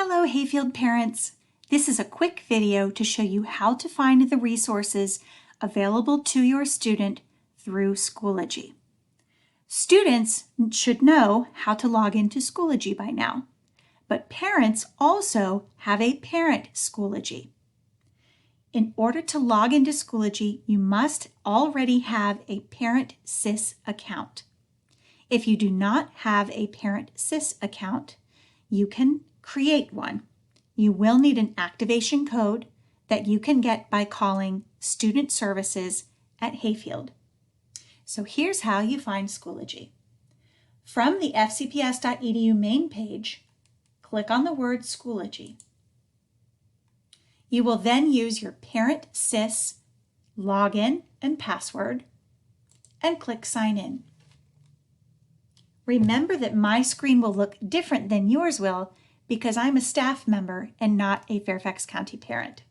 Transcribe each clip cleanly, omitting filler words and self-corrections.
Hello Hayfield parents! This is a quick video to show you how to find the resources available to your student through Schoology. Students should know how to log into Schoology by now, but parents also have a parent Schoology. In order to log into Schoology, you must already have a Parent SIS account. If you do not have a Parent SIS account, you can create one. You will need an activation code that you can get by calling Student Services at Hayfield. So here's how you find Schoology. From the fcps.edu main page, click on the word Schoology. You will then use your Parent SIS login and password and click Sign In. Remember that my screen will look different than yours will because I'm a staff member and not a Fairfax County parent.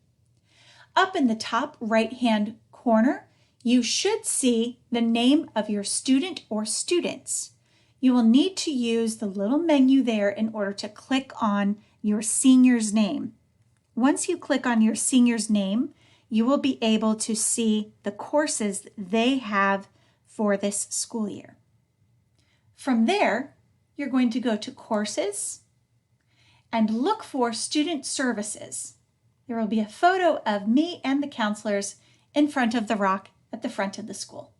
Up in the top right-hand corner, you should see the name of your student or students. You will need to use the little menu there in order to click on your senior's name. Once you click on your senior's name, you will be able to see the courses they have for this school year. From there, you're going to go to Courses and look for Student Services. There will be a photo of me and the counselors in front of the rock at the front of the school.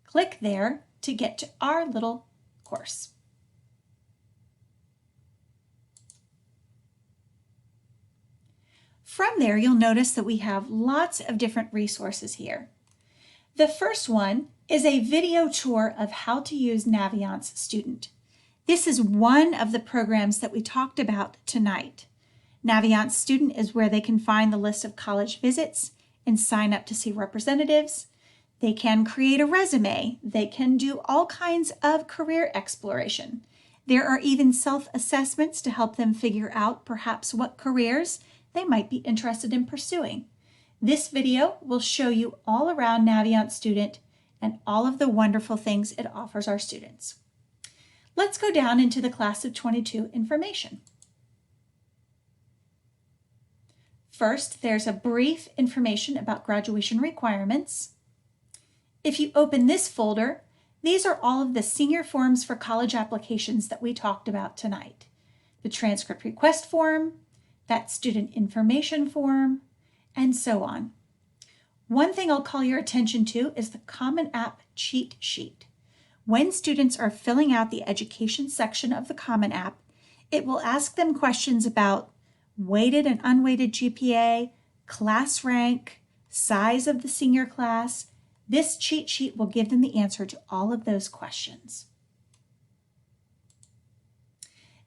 Click there to get to our little course. From there, you'll notice that we have lots of different resources here. The first one is a video tour of how to use Naviance Student. This is one of the programs that we talked about tonight. Naviance Student is where they can find the list of college visits and sign up to see representatives. They can create a resume. They can do all kinds of career exploration. There are even self-assessments to help them figure out perhaps what careers they might be interested in pursuing. This video will show you all around Naviance Student and all of the wonderful things it offers our students. Let's go down into the Class of 22 information. First, there's a brief information about graduation requirements. If you open this folder, these are all of the senior forms for college applications that we talked about tonight. The transcript request form, that student information form, and so on. One thing I'll call your attention to is the Common App cheat sheet. When students are filling out the education section of the Common App, it will ask them questions about weighted and unweighted GPA, class rank, size of the senior class. This cheat sheet will give them the answer to all of those questions.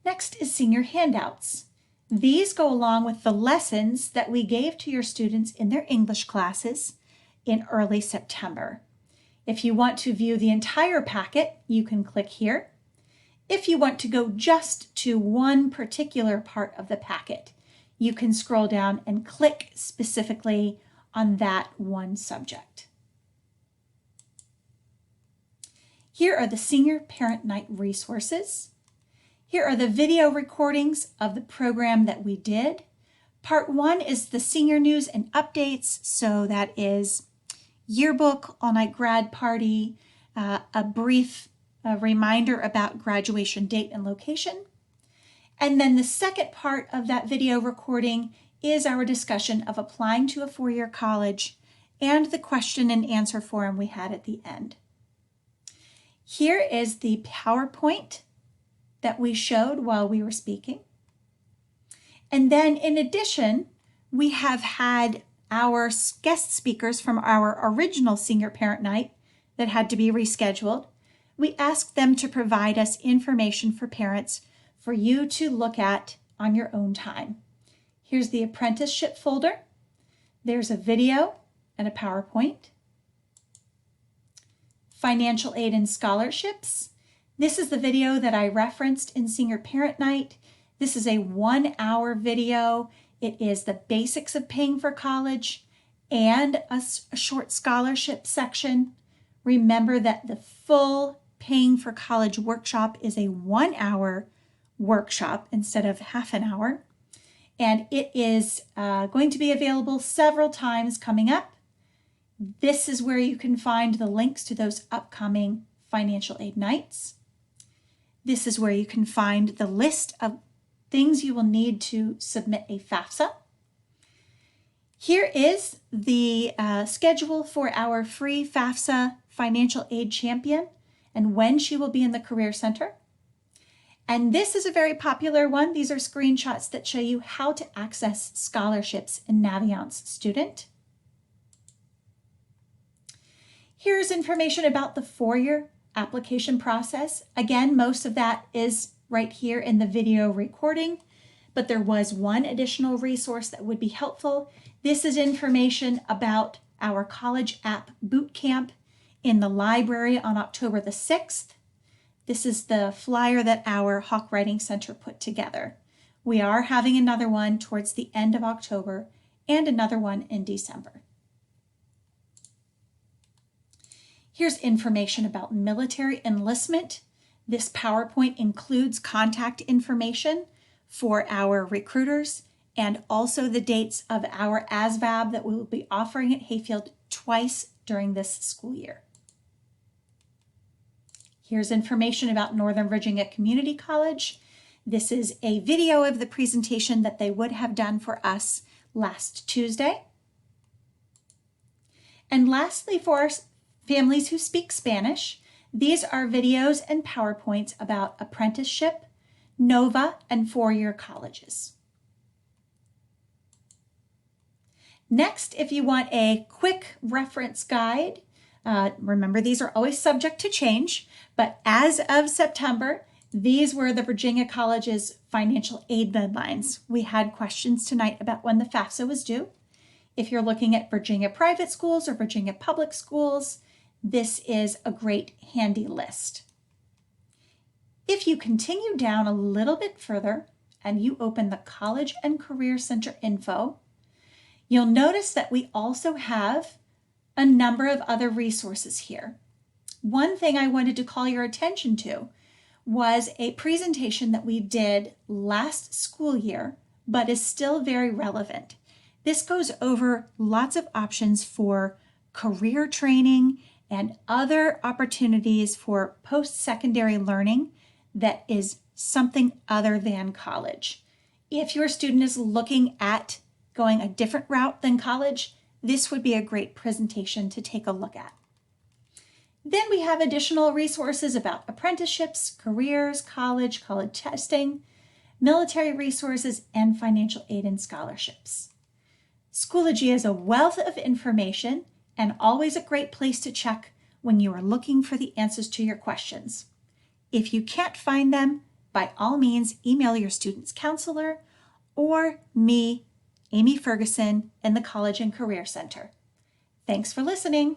Next is senior handouts. These go along with the lessons that we gave to your students in their English classes in early September. If you want to view the entire packet, you can click here. If you want to go just to one particular part of the packet, you can scroll down and click specifically on that one subject. Here are the Senior Parent Night resources. Here are the video recordings of the program that we did. Part 1 is the senior news and updates, so that is yearbook, all-night grad party, a brief reminder about graduation date and location. And then the second part of that video recording is our discussion of applying to a four-year college and the question and answer forum we had at the end. Here is the PowerPoint that we showed while we were speaking. And then in addition, we have had our guest speakers from our original Senior Parent Night that had to be rescheduled. We asked them to provide us information for parents for you to look at on your own time. Here's the apprenticeship folder. There's a video and a PowerPoint. Financial aid and scholarships. This is the video that I referenced in Senior Parent Night. This is a 1-hour video. It is the basics of paying for college and a short scholarship section. Remember that the full paying for college workshop is a 1-hour workshop instead of half an hour. and it is going to be available several times coming up. This is where you can find the links to those upcoming financial aid nights. This is where you can find the list of things you will need to submit a FAFSA. Here is the schedule for our free FAFSA financial aid champion and when she will be in the Career Center. And this is a very popular one. These are screenshots that show you how to access scholarships in Navion's Student. Here's information about the four-year application process. Again, most of that is right here in the video recording, but there was one additional resource that would be helpful. This is information about our College App Bootcamp in the library on October the 6th. This is the flyer that our Hawk Writing Center put together. We are having another one towards the end of October and another one in December. Here's information about military enlistment. This PowerPoint includes contact information for our recruiters and also the dates of our ASVAB that we will be offering at Hayfield twice during this school year. Here's information about Northern Virginia Community College. This is a video of the presentation that they would have done for us last Tuesday. And lastly, for families who speak Spanish, these are videos and PowerPoints about apprenticeship, NOVA, and four-year colleges. Next, if you want a quick reference guide, remember these are always subject to change, but as of September, these were the Virginia College's financial aid deadlines. We had questions tonight about when the FAFSA was due. If you're looking at Virginia private schools or Virginia public schools, this is a great handy list. If you continue down a little bit further and you open the College and Career Center info, you'll notice that we also have a number of other resources here. One thing I wanted to call your attention to was a presentation that we did last school year, but is still very relevant. This goes over lots of options for career training and other opportunities for post-secondary learning that is something other than college. If your student is looking at going a different route than college, this would be a great presentation to take a look at. Then we have additional resources about apprenticeships, careers, college testing, military resources, and financial aid and scholarships. Schoology is a wealth of information and always a great place to check when you are looking for the answers to your questions. If you can't find them, by all means, email your student's counselor or me, Amy Ferguson, in the College and Career Center. Thanks for listening.